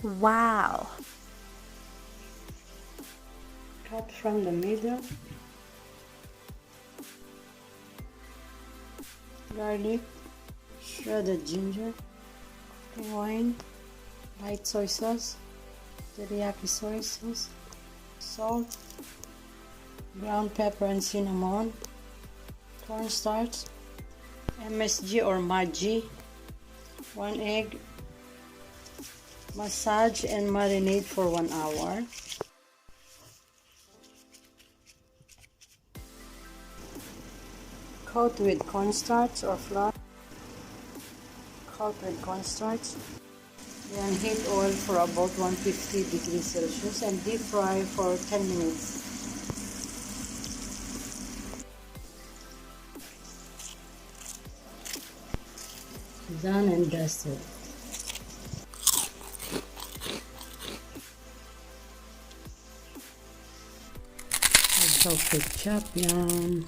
Wow! Cut from the middle. Garlic, shredded ginger, wine, light soy sauce, teriyaki soy sauce, salt, ground pepper and cinnamon, cornstarch, MSG or Maggi, 1 egg, massage and marinate for 1 hour. Coat with cornstarch or flour. Coat with cornstarch. Then heat oil for about 150 degrees Celsius and deep fry for 10 minutes. Done and dusted. Chocolate chop, yum.